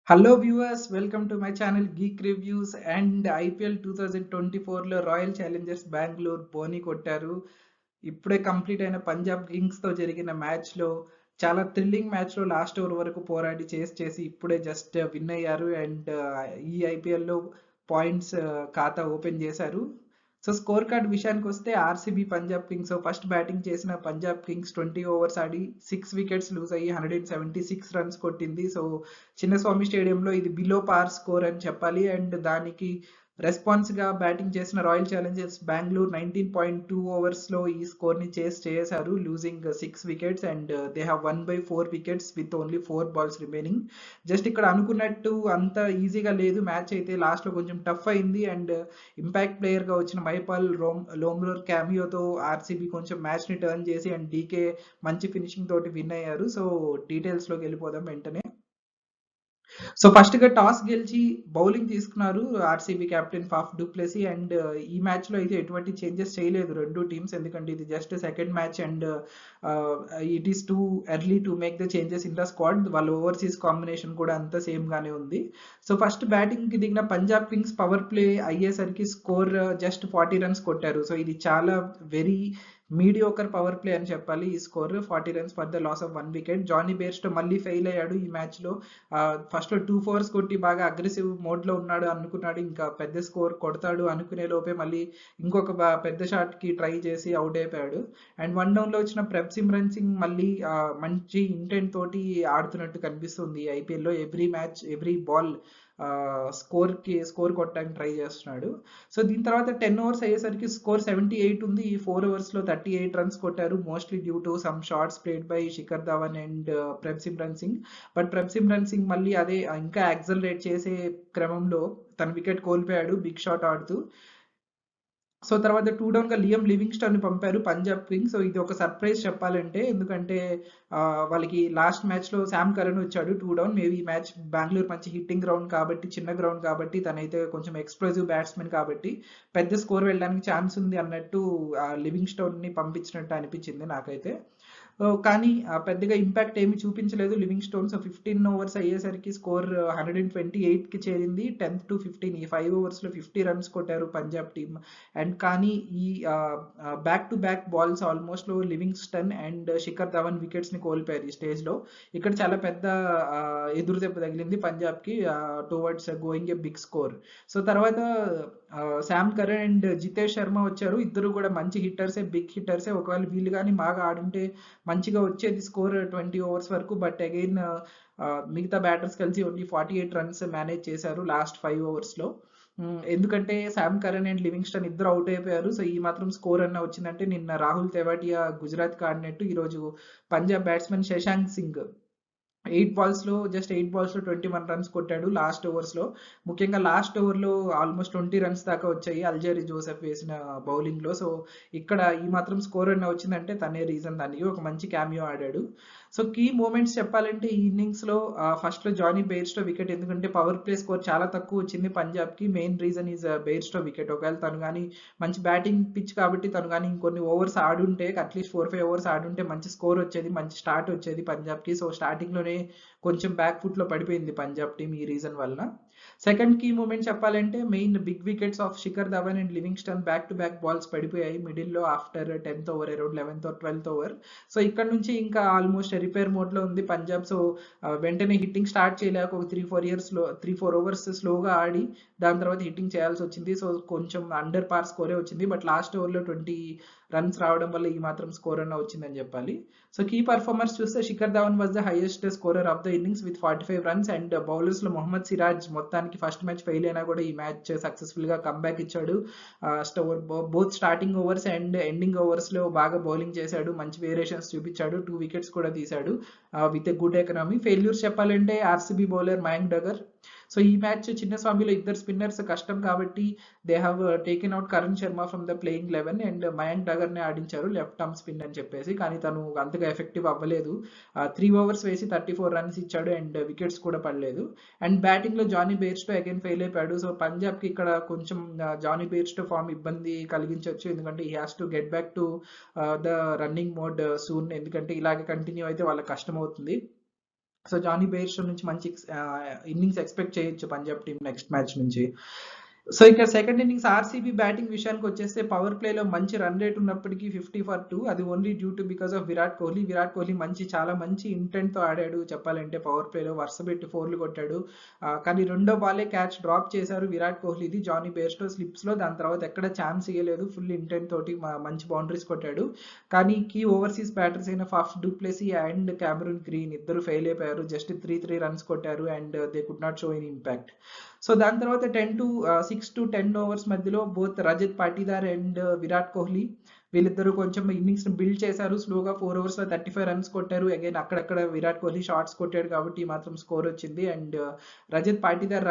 Hello viewers, welcome to my channel geek reviews. And IPL 2024లో royal challengers Bengaluru బోని కొట్టారు. ఇప్పుడే కంప్లీట్ అయిన పంజాబ్ కింగ్స్తో జరిగిన మ్యాచ్లో చాలా థ్రిల్లింగ్ మ్యాచ్లో లాస్ట్ ఓవర్ వరకు పోరాడి చేసి ఇప్పుడే జస్ట్ విన్ అయ్యారు. అండ్ ఈ ఐపీఎల్లో పాయింట్స్ ఖాతా ఓపెన్ చేశారు. సో స్కోర్ కార్డ్ విషయానికి వస్తే RCB Punjab Kings first batting చేసిన పంజాబ్ కింగ్స్ 20 ఓవర్స్ ఆడి 6 వికెట్స్ లూజ్ అయ్యి 176 రన్స్ కొట్టింది. సో చిన్నస్వామి స్టేడియంలో ఇది బిలో పార్ స్కోర్ అని చెప్పాలి. అండ్ దానికి రెస్పాన్స్గా బ్యాటింగ్ చేసిన రాయల్ ఛాలెంజర్స్ బెంగళూరు 19.2 ఓవర్స్లో ఈ స్కోర్ని చేశారు, losing 6 wickets. And they have one by 4 wickets with only 4 balls remaining. Just ఇక్కడ అనుకున్నట్టు అంత ఈజీగా లేదు మ్యాచ్, అయితే లాస్ట్లో కొంచెం టఫ్ అయింది. అండ్ ఇంపాక్ట్ ప్లేయర్గా వచ్చిన మైపాల్ లోమ్లర్ క్యామియోతో ఆర్సీబీ కొంచెం మ్యాచ్ని టర్న్ చేసి అండ్ డీకే మంచి ఫినిషింగ్ తోటి విన్ అయ్యారు. సో డీటెయిల్స్లోకి వెళ్ళిపోదాం వెంటనే. సో ఫస్ట్ గా టాస్ గెలిచి బౌలింగ్ తీసుకున్నారు RCB captain Faf du Plessis. And ఈ మ్యాచ్ లో అయితే ఎటువంటి చేంజెస్ చేయలేదు రెండు టీమ్స్, ఎందుకంటే ఇది just second match and it is too early to make the changes in the squad. వాళ్ళ ఓవర్సీస్ కాంబినేషన్ కూడా అంతా సేమ్ గానే ఉంది. సో ఫస్ట్ బ్యాటింగ్ కి దిగిన పంజాబ్ కింగ్స్ పవర్ ప్లే అయ్యేసరికి స్కోర్ జస్ట్ 40 రన్స్ కొట్టారు. సో ఇది చాలా వెరీ మీడియోకర్ పవర్ ప్లే అని చెప్పాలి. ఈ score 40 runs for the loss of 1 wicket. Jonny Bairstow మళ్ళీ ఫెయిల్ అయ్యాడు ఈ మ్యాచ్ లో. ఫస్ట్ లో 2 4s కొట్టి బాగా అగ్రెసివ్ మోడ్ లో ఉన్నాడు అనుకున్నాడు, ఇంకా పెద్ద స్కోర్ కొడతాడు అనుకునే లోపే మళ్ళీ ఇంకొక పెద్ద షాట్ కి ట్రై చేసి అవుట్ అయిపోయాడు. అండ్ వన్ డౌన్ లో వచ్చిన సిమ్రన్ సింగ్ మళ్ళీ మంచి ఇంటెంట్ తోటి ఆడుతున్నట్టు కనిపిస్తుంది ఐపీఎల్ లో. Every match every ball score కొట్టడానికి ట్రై చేస్తున్నాడు. సో దీని తర్వాత 10 ఓవర్స్ అయ్యేసరికి స్కోర్ 78 ఉంది. ఈ 4 ఓవర్స్ లో 38 రన్స్ కొట్టారు, mostly due to some shots played by Shikhar Dhawan and Simran Singh. But Simran Singh మళ్ళీ అదే ఇంకా యాక్సలరేట్ చేసే క్రమంలో తన వికెట్ కోల్పోయాడు బిగ్ షాట్ ఆడుతూ. సో తర్వాత 2 డౌన్ గా లియం లివింగ్స్టన్ ని పంపారు పంజాబ్ కింగ్స్. సో ఇది ఒక సర్ప్రైజ్ చెప్పాలంటే, ఎందుకంటే వాళ్ళకి లాస్ట్ మ్యాచ్ లో శామ్ కరణ్ వచ్చాడు 2 డౌన్. మేబీ ఈ మ్యాచ్ బెంగళూరు మంచి హిట్టింగ్ గ్రౌండ్ కాబట్టి, చిన్న గ్రౌండ్ కాబట్టి, తనైతే కొంచెం ఎక్స్ప్లోజివ్ బ్యాట్స్మెన్ కాబట్టి పెద్ద స్కోర్ వెళ్ళడానికి ఛాన్స్ ఉంది అన్నట్టు లివింగ్స్టోన్ ని పంపించినట్టు అనిపించింది నాకైతే. కానీ పెద్దగా ఇంపాక్ట్ ఏమి చూపించలేదు లివింగ్ స్టోన్. సో 15 ఓవర్స్ అయ్యేసరికి స్కోర్ 128 కి చేరింది. 10th to 15 ఈ 5 ఓవర్స్ లో 50 రన్స్ కొట్టారు పంజాబ్ టీమ్. అండ్ కానీ ఈ back to back balls almost లో Livingstone and Shikhar Dhawan wickets ని కోల్పోయారు ఈ స్టేజ్ లో. ఇక్కడ చాలా పెద్ద ఎదురు దెబ్బ తగిలింది పంజాబ్ కి towards going a big score. So తర్వాత Sam Curran and Jitesh Sharma వచ్చారు. ఇద్దరు కూడా మంచి హిట్టర్సే, బిగ్ హిట్టర్సే. ఒకవేళ వీళ్ళు కానీ బాగా ఆడుంటే మంచిగా వచ్చేది స్కోర్ 20 ఓవర్స్ వరకు. బట్ అగైన్ మిగతా బ్యాటర్స్ కలిసి ఓన్లీ 48 రన్స్ మేనేజ్ చేశారు లాస్ట్ 5 ఓవర్స్ లో. ఎందుకంటే శామ్ కరణ్ అండ్ లివింగ్స్టన్ ఇద్దరు అవుట్ అయిపోయారు. సో ఈ మాత్రం స్కోర్ అన్న వచ్చిందంటే నిన్న రాహుల్ తెవాటియా గుజరాత్ ఆడినట్టు ఈరోజు పంజాబ్ బ్యాట్స్మెన్ శశాంక్ సింగ్ 8 బాల్స్ లో 21 రన్స్ కొట్టాడు లాస్ట్ ఓవర్స్ లో. ముఖ్యంగా లాస్ట్ ఓవర్ లో ఆల్మోస్ట్ 20 రన్స్ దాకా వచ్చాయి అల్జేరి జోసెఫ్ వేసిన బౌలింగ్ లో. సో ఇక్కడ ఈ మాత్రం స్కోర్ అన్న వచ్చిందంటే తనే రీజన్, దానికి ఒక మంచి క్యామియో ఆడాడు. సో కీ మూమెంట్స్ చెప్పాలంటే ఈ ఇన్నింగ్స్ లో ఫస్ట్ లో జానీ బెయిర్స్టో వికెట్, ఎందుకంటే పవర్ ప్లే స్కోర్ చాలా తక్కువ వచ్చింది పంజాబ్ కి. Main reason is Bairstow wicket. ఒకవేళ తను కానీ మంచి బ్యాటింగ్ పిచ్ కాబట్టి తను కానీ ఇంకొన్ని ఓవర్స్ ఆడుంటే, అట్లీస్ట్ 4-5 ఓవర్స్ ఆడుంటే మంచి స్కోర్ వచ్చేది, మంచి స్టార్ట్ వచ్చేది పంజాబ్ కి. సో స్టార్టింగ్ లోనే కొంచెం బ్యాక్ ఫుట్ లో పడిపోయింది పంజాబ్ టీం ఈ రీజన్ వల్ల. సెకండ్ కీ మూమెంట్ చెప్పాలంటే main big wickets of Shikhar Dhawan and Livingstone back to back balls పడిపోయాయి మిడిల్ లో after 10th over, around 11th or 12th over. So ఇక్కడ నుంచి ఇంకా ఆల్మోస్ట్ రిపేర్ మోడ్ లో ఉంది పంజాబ్. సో వెంటనే హిట్టింగ్ స్టార్ట్ చేయలేక ఒక 3-4 ఓవర్స్ స్లోగా ఆడి దాని తర్వాత హిట్టింగ్ చేయాల్సి వచ్చింది. సో కొంచెం అండర్ పార్ స్కోరే వచ్చింది. బట్ లాస్ట్ ఓవర్ లో 20 రన్స్ రావడం వల్ల ఈ మాత్రం స్కోర్ అన్న వచ్చిందని చెప్పాలి. సో కీ పర్ఫార్మర్స్ చూస్తే Shikhar Dhawan was the highest scorer of the innings with 45 runs. And bowlers లో మొహమ్మద్ సిరాజ్ మొత్తానికి ఫస్ట్ మ్యాచ్ ఫెయిల్ అయినా కూడా ఈ మ్యాచ్ సక్సెస్ఫుల్ గా కంబ్యాక్ ఇచ్చాడు. Both starting overs and ending overs లో బాగా బౌలింగ్ చేశాడు, మంచి వేరియేషన్స్ చూపించాడు, 2 వికెట్స్ కూడా తీశాడు with a good economy. Failures చెప్పాలంటే RCB bowler Mayank Dagar. So ఈ మ్యాచ్ చిన్నస్వామిలో ఇద్దరు స్పిన్నర్స్ కష్టం కాబట్టి they have taken out Karn Sharma from the playing 11 and Mayank Dagar ని ఆడించారు లెఫ్ట్ ఆర్మ్ స్పిన్ అని చెప్పేసి. కానీ తను అంతగా ఎఫెక్టివ్ అవ్వలేదు. 3 ఓవర్స్ వేసి 34 రన్స్ ఇచ్చాడు అండ్ వికెట్స్ కూడా పడలేదు. అండ్ బ్యాటింగ్ లో జానీ బెయిర్స్టో అగైన్ ఫెయిల్ అయిపోయాడు. సో పంజాబ్ కి ఇక్కడ కొంచెం జానీ బెయిర్స్టో ఫామ్ ఇబ్బంది కలిగించవచ్చు, ఎందుకంటే he has to get back to the running mode soon. ఎందుకంటే ఇలాగే కంటిన్యూ అయితే వాళ్ళకి కష్టం అవుతుంది. సో జానీ బెయిర్స్టో నుంచి మంచి ఇన్నింగ్స్ ఎక్స్పెక్ట్ చేయొచ్చు పంజాబ్ టీం నెక్స్ట్ మ్యాచ్ నుంచి. సో ఇక సెకండ్ ఇన్నింగ్స్ ఆర్సీబీ బ్యాటింగ్ విషయానికి వచ్చేస్తే పవర్ ప్లేలో మంచి రన్ రేట్ ఉన్నప్పటికీ 50 for 2, అది only due to because of Virat Kohli. Virat Kohli చాలా మంచి ఇంటెంట్ తో ఆడాడు చెప్పాలంటే. పవర్ ప్లేలో వరుస పెట్టి 4లు కొట్టాడు. కానీ రెండో బాలే క్యాచ్ డ్రాప్ చేశారు విరాట్ కోహ్లీది జానీ బెయిర్స్టో స్లిప్స్ లో. దాని తర్వాత ఎక్కడ ఛాన్స్ ఇవ్వలేదు, ఫుల్ ఇంటెంట్ తోటి మంచి బౌండరీస్ కొట్టాడు. కానీ కీ ఓవర్సీస్ బ్యాటర్స్ అయిన Faf du Plessis and Cameron green ఇద్దరు ఫెయిల్ అయిపోయారు. జస్ట్ 3 రన్స్ కొట్టారు and they could not show an impact. So దాని తర్వాత 6 to 10 ఓవర్స్ మధ్యలో బోత్ రజత్ పాటీదార్ అండ్ విరాట్ కోహ్లీ వీళ్ళిద్దరూ కొంచెం ఇన్నింగ్స్ ని బిల్డ్ చేశారు. స్లోగా 4 overs లో 35 runs కొట్టారు. అగైన్ అక్కడక్కడ విరాట్ కోహ్లీ షార్ట్స్ కొట్టాడు కాబట్టి ఈ మాత్రం స్కోర్ వచ్చింది. And Rajat Patidar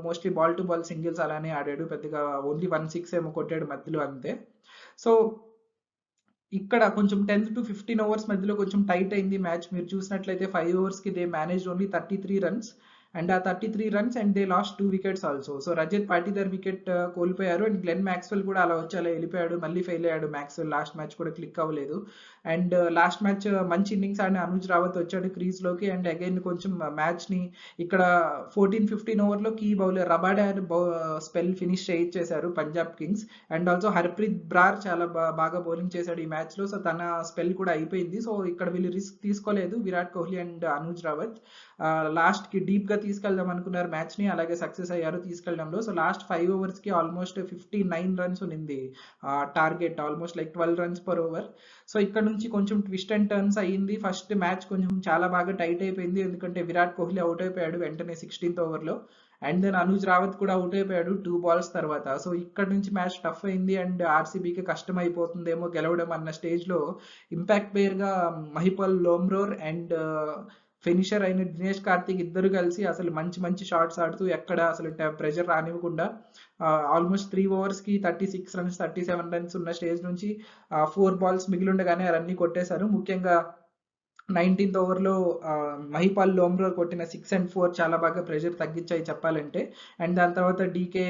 mostly ball to ball singles అలానే ఆడాడు, పెద్దగా ఓన్లీ 1 6 ఏమో కొట్టాడు మధ్యలో అంతే. సో ఇక్కడ కొంచెం 10 to 15 ఓవర్స్ మధ్యలో కొంచెం టైట్ అయింది మ్యాచ్. మీరు చూసినట్లయితే 5 overs కి they manage only 33 runs and ఆ 33 runs and they last 2 wickets also. So Rajat Patidar wicket కోల్పోయారు అండ్ గ్లెన్ మ్యాక్స్వెల్ కూడా అలా వచ్చి అలా వెళ్ళిపోయాడు, మళ్ళీ ఫెయిల్ అయ్యాడు మ్యాక్స్వెల్. లాస్ట్ మ్యాచ్ కూడా క్లిక్ అవ్వలేదు. అండ్ లాస్ట్ మ్యాచ్ మంచి ఇన్నింగ్స్ ఆడిన అనుజ్ రావత్ వచ్చాడు క్రీజ్ లోకి అండ్ అగైన్ కొంచెం మ్యాచ్ ని ఇక్కడ 14-15 ఓవర్లో కీ బౌలర్ రబాడార్ స్పెల్ ఫినిష్ చేయించేశారు Punjab kings. And also Harpreet Brar చాలా బాగా బౌలింగ్ చేశాడు ఈ మ్యాచ్ లో. సో తన స్పెల్ కూడా అయిపోయింది. సో ఇక్కడ వీళ్ళు రిస్క్ తీసుకోలేదు విరాట్ కోహ్లీ అండ్ అనుజ్ రావత్. లాస్ట్ కి డీప్ గా తీసుకెళ్దాం అనుకున్నారు మ్యాచ్ ని, అలాగే సక్సెస్ అయ్యారు తీసుకెళ్లడంలో. సో లాస్ట్ 5 overs కి ఆల్మోస్ట్ 59 runs ఉన్నింది target, almost like 12 runs per over. So ఇక్కడ నుంచి కొంచెం ట్విస్ట్ అండ్ టర్న్స్ అయ్యింది. ఫస్ట్ మ్యాచ్ కొంచెం చాలా బాగా టైట్ అయిపోయింది, ఎందుకంటే విరాట్ కోహ్లీ అవుట్ అయిపోయాడు వెంటనే 16th ఓవర్లో. అండ్ దెన్ అనుజ్ రావత్ కూడా అవుట్ అయిపోయాడు 2 balls తర్వాత. సో ఇక్కడ నుంచి మ్యాచ్ టఫ్ అయింది అండ్ ఆర్సీబీకి కష్టం అయిపోతుందేమో గెలవడం అన్న స్టేజ్ లో ఇంపాక్ట్ ప్లేయర్ గా మహిపాల్ లోమ్రోర్ అండ్ ఫినిషర్ అయిన దినేష్ కార్తిక్ ఇద్దరు కలిసి అసలు మంచి మంచి షాట్స్ ఆడుతూ ఎక్కడ అసలు ప్రెషర్ రానివ్వకుండా ఆల్మోస్ట్ 3 overs కి 36 runs 37 runs ఉన్న స్టేజ్ నుంచి 4 balls మిగిలి ఉండగానే అవన్నీ కొట్టేశారు. ముఖ్యంగా 19th ఓవర్లో మహిపాల్ లోమ్రోర్ కొట్టిన 6 and 4 చాలా బాగా ప్రెషర్ తగ్గించాయి చెప్పాలంటే. అండ్ దాని తర్వాత DK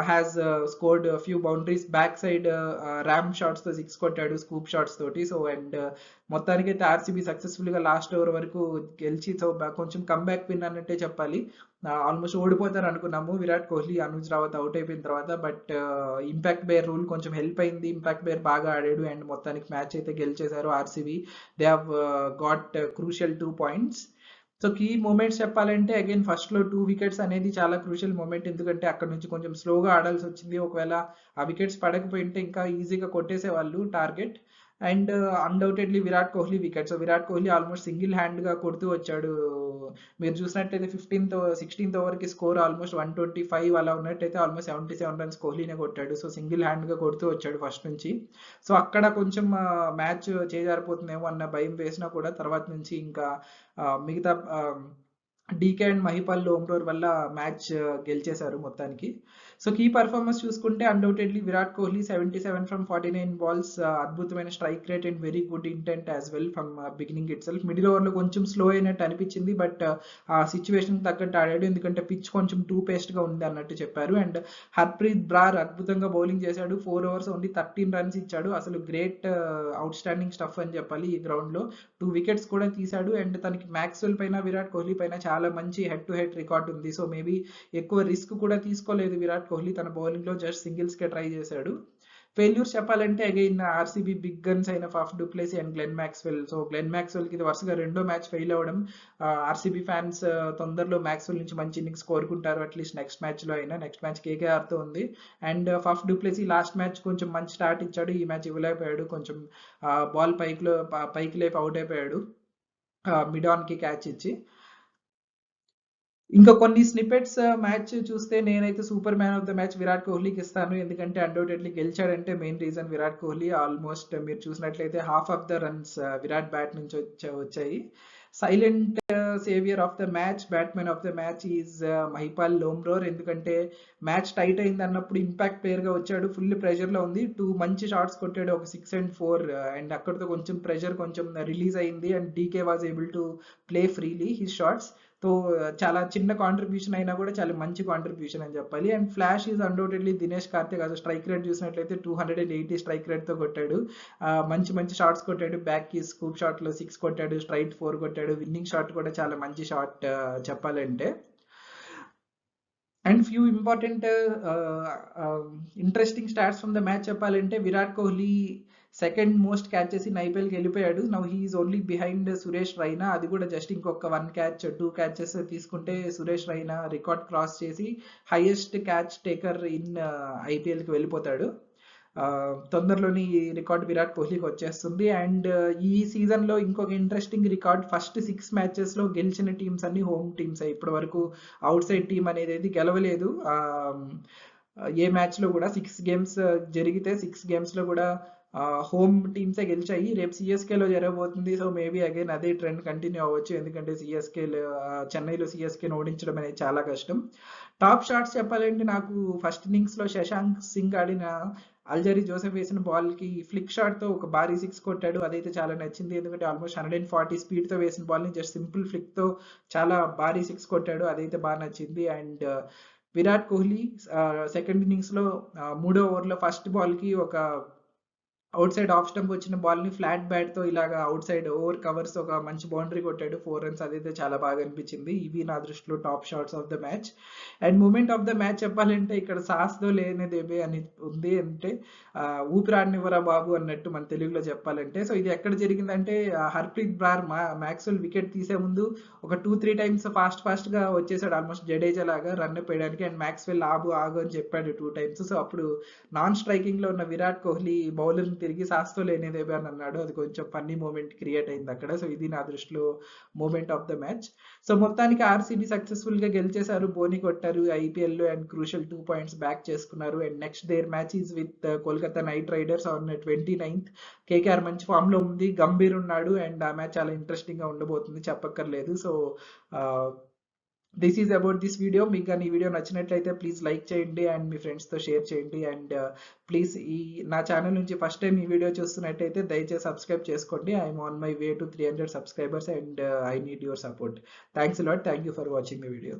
has scored few boundaries back side ram shots తో 6 కొట్టాడు, స్కూప్ షాట్స్ తోటి. సో అండ్ మొత్తానికి అయితే ఆర్సీబీ సక్సెస్ఫుల్ గా లాస్ట్ ఓవర్ వరకు గెలిచి సో కొంచెం కంబ్యాక్ విన్ అన్నట్టే చెప్పాలి. ఆల్మోస్ట్ ఓడిపోతారు అనుకున్నాము విరాట్ కోహ్లీ అనుజ్ రావత్ అవుట్ అయిపోయిన తర్వాత. బట్ ఇంపాక్ట్ బేర్ రూల్ కొంచెం హెల్ప్ అయింది, ఇంపాక్ట్ బేర్ బాగా ఆడాడు అండ్ మొత్తానికి మ్యాచ్ అయితే గెలిచేశారు RCB. They have got crucial 2 points. So key moments చెప్పాలంటే అగైన్ ఫస్ట్ లో 2 wickets అనేది చాలా క్రూషియల్ మూమెంట్, ఎందుకంటే అక్కడ నుంచి కొంచెం స్లోగా ఆడాల్సి వచ్చింది. ఒకవేళ ఆ వికెట్స్ పడకపోయింటే ఇంకా ఈజీగా కొట్టేసే వాళ్ళు target. And undoubtedly Virat Kohli wicket. So Virat Kohli almost single hand గా కొడుతూ వచ్చాడు. మీరు చూసినట్టయితే 16th ఓవర్ కి స్కోర్ ఆల్మోస్ట్ 125 అలా ఉన్నట్టయితే ఆల్మోస్ట్ 77 runs కోహ్లీనే కొట్టాడు. సో సింగిల్ హ్యాండ్ గా కొడుతూ వచ్చాడు ఫస్ట్ నుంచి. సో అక్కడ కొంచెం మ్యాచ్ చేజారిపోతుందేమో అన్న భయం వేసినా కూడా తర్వాత నుంచి ఇంకా మిగతా డీకే అండ్ మహిపాల్ లోమ్రోర్ వల్ల మ్యాచ్ గెలిచేశారు మొత్తానికి. సో కీ పర్ఫార్మెన్స్ చూసుకుంటే undoubtedly Virat Kohli 77 from 49 balls, అద్భుతమైన strike rate and very good intent as well from beginning it self. Middle over లో కొంచెం స్లో అయినట్టు అనిపించింది, బట్ ఆ సిచ్యువేషన్ తగ్గట్టు ఆడాడు, ఎందుకంటే పిచ్ కొంచెం టూ పేస్ట్ గా ఉంది అన్నట్టు చెప్పారు. అండ్ హర్ప్రీత్ బ్రార్ అద్భుతంగా బౌలింగ్ చేశాడు. 4 overs ఓన్లీ 13 runs ఇచ్చాడు. అసలు గ్రేట్ అవుట్ స్టాండింగ్ స్టఫ్ అని చెప్పాలి ఈ గ్రౌండ్ లో. 2 wickets కూడా తీశాడు. అండ్ తనకి మ్యాక్స్వెల్ పైన విరాట్ కోహ్లీ పైన చాలా మంచి హెడ్ టు హెడ్ రికార్డ్ ఉంది. సో మేబీ ఎక్కువ రిస్క్ కూడా తీసుకోలేదు విరాట్ కోహ్లీ తన బౌలింగ్ లో, జస్ట్ సింగిల్స్ కే ట్రై చేశాడు. ఫెయిల్యూర్స్ చెప్పాలంటే అగైన్ ఆర్సీబీ బిగ్ గన్స్ అయిన Faf du Plessis and Glenn Maxwell. So Glenn Maxwell కి ఇది వరుసగా రెండో మ్యాచ్ ఫెయిల్ అవ్వడం. ఆర్సీబీ ఫ్యాన్స్ తొందరలో మ్యాక్స్వెల్ నుంచి మంచి ఇన్నింగ్స్ కోరుకుంటారు, అట్లీస్ట్ నెక్స్ట్ మ్యాచ్ లో అయినా. నెక్స్ట్ మ్యాచ్ కేకేఆర్ తో ఉంది. And Faf du Plessis last match కొంచెం మంచి స్టార్ట్ ఇచ్చాడు, ఈ మ్యాచ్ ఇవ్వలేకపోయాడు. కొంచెం బాల్ పైకి లేపి అవుట్ అయిపోయాడు మిడ్ ఆన్ కి క్యాచ్ ఇచ్చి. ఇంకా కొన్ని స్నిపెట్స్ మ్యాచ్ చూస్తే నేనైతే super man of the match Virat కోహ్లీకి ఇస్తాను, ఎందుకంటే అన్డౌటెడ్లీ గెలిచాడంటే main reason Virat Kohli. Almost మీరు చూసినట్లయితే half of the runs Virat bat నుంచి వచ్చాయి. Silent saviour of the match, batsmen of the match is Mahipal Lomror, ఎందుకంటే మ్యాచ్ టైట్ అయింది అన్నప్పుడు ఇంపాక్ట్ ప్లేయర్ గా వచ్చాడు. ఫుల్ ప్రెషర్ లో ఉంది, 2 మంచి షాట్స్ కొట్టాడు, ఒక 6 and 4. అండ్ అక్కడితో కొంచెం ప్రెషర్ కొంచెం రిలీజ్ అయింది and DK was able to play freely his shots. So చాలా చిన్న కాంట్రిబ్యూషన్ అయినా కూడా చాలా మంచి కాంట్రిబ్యూషన్ అని చెప్పాలి. And flash is undoubtedly Dinesh Karthik. అది స్ట్రైక్ రేట్ చూసినట్లయితే 280 స్ట్రైక్ రేట్తో కొట్టాడు. మంచి మంచి షాట్స్ కొట్టాడు. బ్యాక్కి స్కూప్ షాట్లో 6 కొట్టాడు, స్ట్రైట్ 4 కొట్టాడు. విన్నింగ్ షాట్ కూడా చాలా మంచి షాట్ చెప్పాలంటే. And few important interesting stats from the match చెప్పాలంటే, Virat Kohli second most catches in ఐపీఎల్కి వెళ్ళిపోయాడు. Now he's only behind Suresh Raina. అది కూడా జస్ట్ ఇంకొక 1 క్యాచ్ 2 క్యాచెస్ తీసుకుంటే సురేష్ రైనా రికార్డ్ క్రాస్ చేసి హైయెస్ట్ క్యాచ్ టేకర్ ఇన్ ఐపీఎల్కి వెళ్ళిపోతాడు. తొందరలోని ఈ రికార్డ్ విరాట్ కోహ్లీకి వచ్చేస్తుంది. అండ్ ఈ సీజన్లో ఇంకొక ఇంట్రెస్టింగ్ రికార్డ్, ఫస్ట్ 6 మ్యాచెస్లో గెలిచిన టీమ్స్ అన్ని హోమ్ టీమ్స్. ఇప్పటి వరకు అవుట్ సైడ్ టీం అనేది గెలవలేదు ఏ మ్యాచ్లో కూడా. 6 గేమ్స్ జరిగితే 6 గేమ్స్లో కూడా హోమ్ టీమ్సే గెలిచాయి. రేపు సిఎస్కేలో జరగబోతుంది. సో మేబీ అగైన్ అదే ట్రెండ్ కంటిన్యూ అవ్వచ్చు, ఎందుకంటే చెన్నైలో సిఎస్కేని ఓడించడం అనేది చాలా కష్టం. టాప్ షాట్స్ చెప్పాలంటే, నాకు ఫస్ట్ ఇన్నింగ్స్లో శశాంక్ సింగ్ ఆడిన అల్జరీ జోసెఫ్ వేసిన బాల్కి ఫ్లిక్ షాట్తో ఒక భారీ 6 కొట్టాడు. అదైతే చాలా నచ్చింది, ఎందుకంటే ఆల్మోస్ట్ 140 స్పీడ్తో వేసిన బాల్ని జస్ట్ సింపుల్ ఫ్లిక్తో చాలా భారీ 6 కొట్టాడు. అదైతే బాగా నచ్చింది. అండ్ విరాట్ కోహ్లీ సెకండ్ ఇన్నింగ్స్లో 3వ ఓవర్లో ఫస్ట్ బాల్కి ఒక అవుట్ సైడ్ ఆఫ్ స్టంప్ వచ్చిన బాల్ని ఫ్లాట్ బ్యాట్తో ఇలాగా అవుట్ సైడ్ ఓవర్ కవర్స్ ఒక మంచి బౌండరీ కొట్టాడు, 4 రన్స్. అదైతే చాలా బాగా అనిపించింది. ఇవి నా దృష్టిలో top shots of the match. And moment of the match చెప్పాలంటే, ఇక్కడ సాస్దో లేనిదేబే అని ఉంది. అంటే ఊపిరాడనివ్వరా బాబు అన్నట్టు మన తెలుగులో చెప్పాలంటే. సో ఇది ఎక్కడ జరిగిందంటే, హర్ప్రీత్ బ్రార్ మ్యాక్స్వెల్ వికెట్ తీసే ముందు ఒక 2-3 టైమ్స్ ఫాస్ట్గా వచ్చేసాడు, ఆల్మోస్ట్ జడేజా లాగా రన్ వేయడానికి. అండ్ మ్యాక్స్వెల్ ఆగు అని చెప్పాడు 2 టైమ్స్. సో అప్పుడు నాన్ స్ట్రైకింగ్లో ఉన్న విరాట్ కోహ్లీ బౌలర్ని తిరిగి సాస్తో లేనిదేబే అని అన్నాడు. అది కొంచెం ఫన్నీ మూమెంట్ క్రియేట్ అయింది అక్కడ. సో ఇది నా దృష్టిలో moment of the match. So మొత్తానికి ఆర్సీబీ సక్సెస్ఫుల్గా గెలిచేశారు, బోని కొట్టారు ఐపీఎల్లో. అండ్ క్రూషియల్ 2 పాయింట్స్ బ్యాక్ చేసుకున్నారు. And next their match is with Kolkata Knight Riders on 29th. KKR మంచి ఫామ్లో ఉంది, గంభీర్ ఉన్నాడు. అండ్ ఆ మ్యాచ్ చాలా ఇంట్రెస్టింగ్గా ఉండబోతుంది, చెప్పక్కర్లేదు. So this is about this video. మీకు కానీ ఈ వీడియో నచ్చినట్లయితే ప్లీజ్ లైక్ చేయండి అండ్ మీ ఫ్రెండ్స్తో షేర్ చేయండి. అండ్ ప్లీజ్ నా ఛానల్ నుంచి ఫస్ట్ టైం ఈ వీడియో చూస్తున్నట్టయితే దయచేసి సబ్స్క్రైబ్ చేసుకోండి. I'm on my way to 300 subscribers and I need your support. Thanks a lot. Thank you for watching the video.